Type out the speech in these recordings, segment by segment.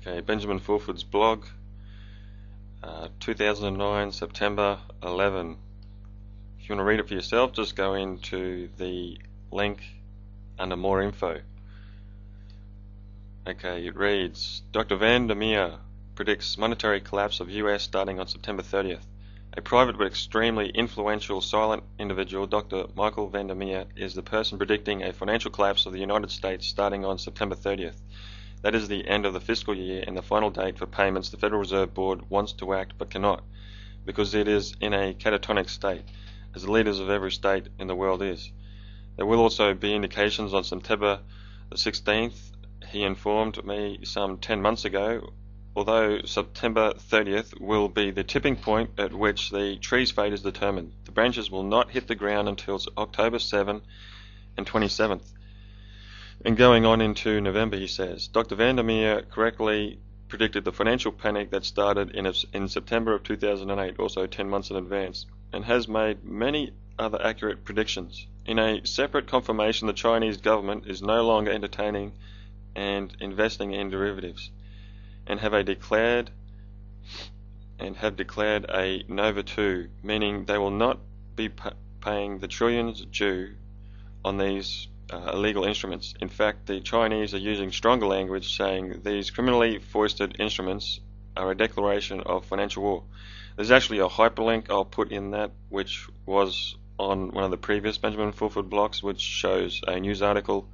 Okay, Benjamin Fulford's blog, 2009, September 11. If you want to read it for yourself, just go into the link under more info. Okay, it reads, Dr. Van der Meer predicts monetary collapse of US starting on September 30th. A private but extremely influential silent individual, Dr. Michael Van der Meer, is the person predicting a financial collapse of the United States starting on September 30th. That is the end of the fiscal year and the final date for payments the Federal Reserve Board wants to act but cannot, because it is in a catatonic state, as the leaders of every state in the world is. There will also be indications on September the 16th, he informed me some 10 months ago, although September 30th will be the tipping point at which the tree's fate is determined. The branches will not hit the ground until October 7 and 27th. And going on into November, he says, Dr. Van der Meer correctly predicted the financial panic that started in September of 2008, also 10 months in advance, and has made many other accurate predictions. In a separate confirmation, the Chinese government is no longer entertaining and investing in derivatives, and have declared a Nova 2, meaning they will not be paying the trillions due on these illegal instruments. In fact, the Chinese are using stronger language, saying these criminally foisted instruments are a declaration of financial war. There's actually a hyperlink I'll put in that, which was on one of the previous Benjamin Fulford blogs, which shows a news article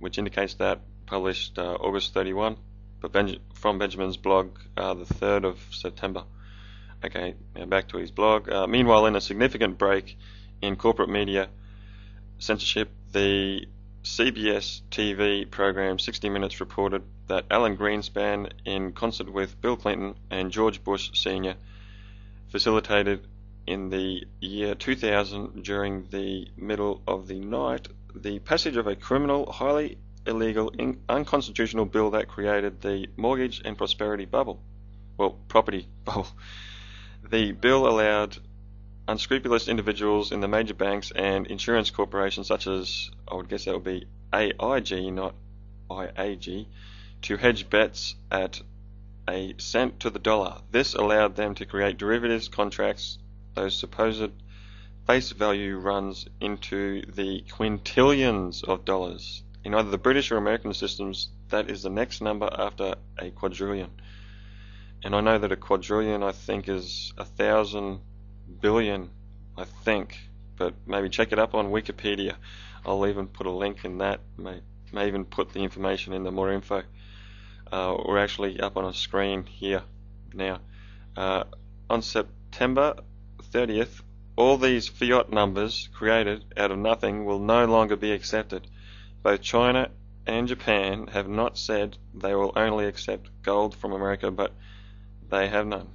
which indicates that, published August 31, but from Benjamin's blog, the 3rd of September. Okay, now back to his blog. Meanwhile, in a significant break in corporate media censorship, the CBS TV program 60 Minutes reported that Alan Greenspan, in concert with Bill Clinton and George Bush Sr., facilitated in the year 2000, during the middle of the night, the passage of a criminal, highly illegal, unconstitutional bill that created the mortgage and prosperity bubble. Well, property bubble. The bill allowed unscrupulous individuals in the major banks and insurance corporations, such as, I would guess that would be AIG, not IAG, to hedge bets at a cent to the dollar. This allowed them to create derivatives contracts those supposed face value runs into the quintillions of dollars. In either the British or American systems, that is the next number after a quadrillion. And I know that a quadrillion, I think, is 1,000 billion, I think, but maybe check it up on Wikipedia. I'll even put a link in that, may even put the information in the more info. We're actually up on a screen here now. On September 30th, all these fiat numbers created out of nothing will no longer be accepted. Both China and Japan have not said they will only accept gold from America, but they have none.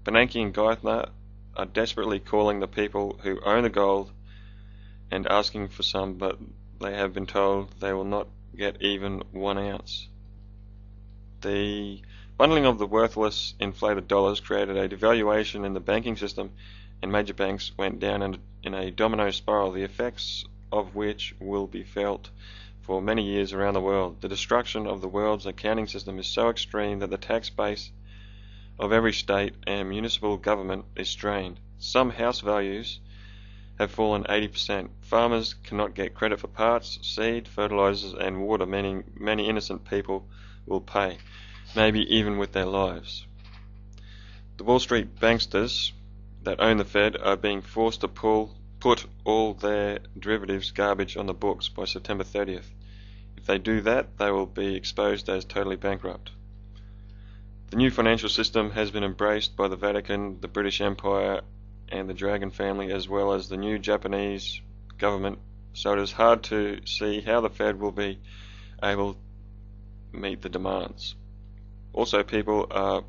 Bernanke and Geithner are desperately calling the people who own the gold and asking for some, but they have been told they will not get even 1 ounce. The bundling of the worthless inflated dollars created a devaluation in the banking system, and major banks went down in a domino spiral, the effects of which will be felt for many years around the world. The destruction of the world's accounting system is so extreme that the tax base of every state and municipal government is strained. Some house values have fallen 80%. Farmers cannot get credit for parts, seed, fertilizers and water, meaning many innocent people will pay, maybe even with their lives. The Wall Street banksters that own the Fed are being forced to put all their derivatives garbage on the books by September 30th. If they do that, they will be exposed as totally bankrupt. The new financial system has been embraced by the Vatican, the British Empire and the Dragon family, as well as the new Japanese government, so it is hard to see how the Fed will be able to meet the demands. Also, people are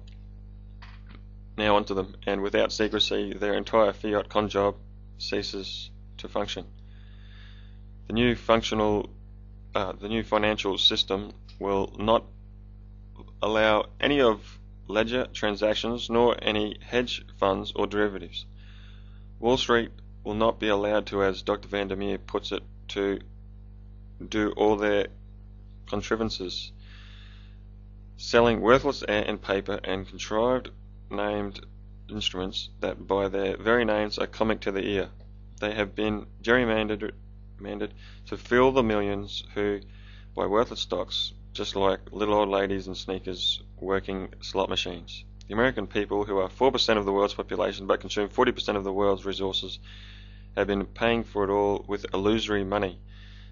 now onto them, and without secrecy, their entire fiat con job ceases to function. The new financial system will not allow any of ledger transactions nor any hedge funds or derivatives. Wall Street will not be allowed to, as Dr. Van der Meer puts it, to do all their contrivances selling worthless ant and paper and contrived named instruments that by their very names are comic to the ear. They have been gerrymandered to fill the millions who buy worthless stocks, just like little old ladies in sneakers working slot machines. The American people, who are 4% of the world's population but consume 40% of the world's resources, have been paying for it all with illusory money.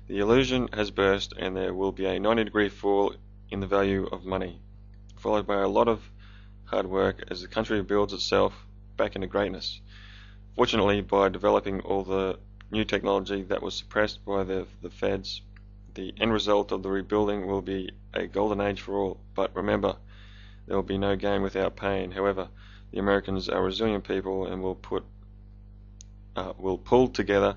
The illusion has burst, and there will be a 90-degree fall in the value of money, followed by a lot of hard work as the country builds itself back into greatness. Fortunately, by developing all the new technology that was suppressed by the feds, the end result of the rebuilding will be a golden age for all. But remember, there will be no gain without pain. However, the Americans are resilient people and will pull together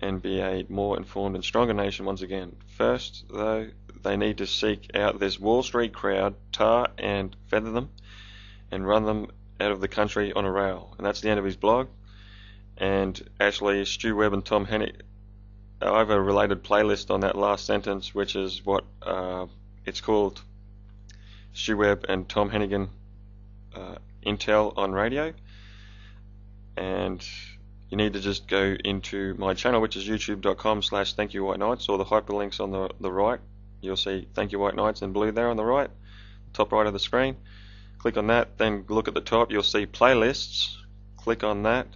and be a more informed and stronger nation once again. First, though, they need to seek out this Wall Street crowd, tar and feather them, and run them out of the country on a rail. And that's the end of his blog. And actually, Stu Webb and Tom Hennigan, I have a related playlist on that last sentence, which is what it's called, Stu Webb and Tom Hennigan Intel on Radio. And you need to just go into my channel, which is youtube.com/thankyouwhite knights, or the hyperlinks on the right. You'll see Thank You White Knights in blue there on the right, top right of the screen. Click on that, then look at the top, you'll see playlists. Click on that.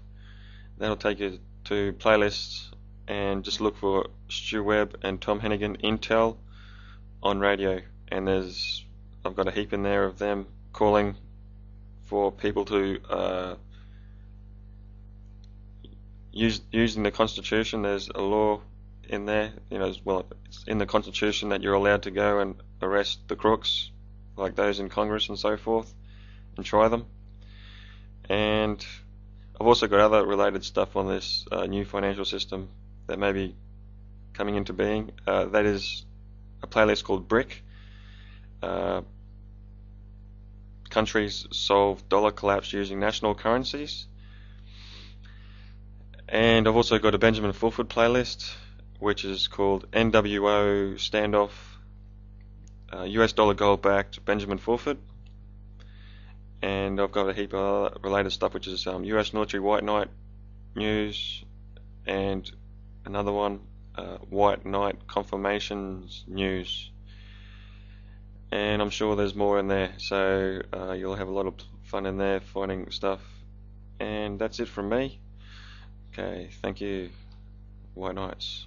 That'll take you to playlists, and just look for Stu Webb and Tom Hennigan Intel on Radio. And I've got a heap in there of them calling for people to using the Constitution. There's a law in there, it's in the Constitution that you're allowed to go and arrest the crooks, like those in Congress and so forth, and try them. And I've also got other related stuff on this new financial system that may be coming into being. That is a playlist called BRIC. Countries solve dollar collapse using national currencies. And I've also got a Benjamin Fulford playlist, which is called NWO Standoff, US dollar gold backed Benjamin Fulford. And I've got a heap of related stuff, which is US military White Knight news, and another one, White Knight confirmations news. And I'm sure there's more in there, so you'll have a lot of fun in there finding stuff. And that's it from me. Okay, thank you, White Knights.